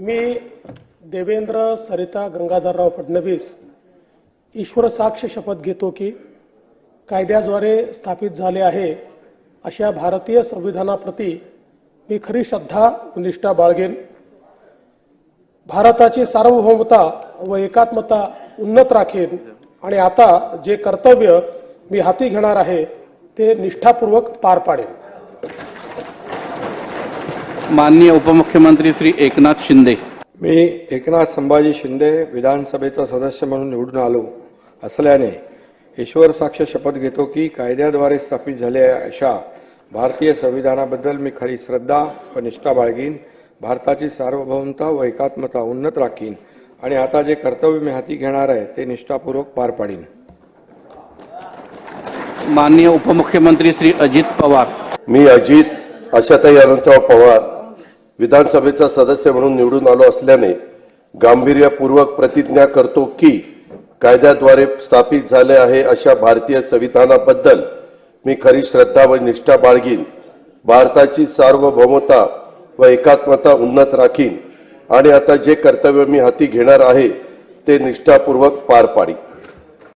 मी देवेंद्र सरिता गंगाधरराव फडणवीस ईश्वर साक्ष शपथ घेतो की कायद्याद्वारे स्थापित झाले आहे अशा भारतीय संविधानाप्रती मी खरी श्रद्धा व निष्ठा बाळगेन। भारताची सार्वभौमता व एकात्मता उन्नत राखेन आणि आता जे कर्तव्य मी हाती घेणार आहे ते निष्ठापूर्वक पार पाडेन। माननीय उपमुख्यमंत्री श्री एकनाथ शिंदे। मी एकनाथ संभाजी शिंदे विधानसभेचा सदस्य म्हणून निवडून आलो असल्याने ईश्वर साक्ष शपथ घेतो की कायद्याद्वारे स्थापित झालेल्या अशा भारतीय संविधानाबद्दल मी खरी श्रद्धा व निष्ठा बाळगीन, भारताची सार्वभौमता व एकात्मता उन्नत राखीन आणि आता जे कर्तव्य मी हाती घेणार आहे ते निष्ठापूर्वक पार पाडीन। माननीय उपमुख्यमंत्री श्री अजित पवार। मी अजित आशाताई अनंतराव पवार विधानसभेचा सदस्य म्हणून निवडून आलो असल्याने गांभीर्यपूर्वक प्रतिज्ञा करतो की कायद्याद्वारे स्थापित झाले आहे अशा भारतीय संविधानाबद्दल मी खरी श्रद्धा व निष्ठा बाळगीन, भारताची सार्वभौमता व एकात्मता उन्नत राखीन आणि आता जे कर्तव्य मी हाती घेणार आहे ते निष्ठापूर्वक पार पाडीन।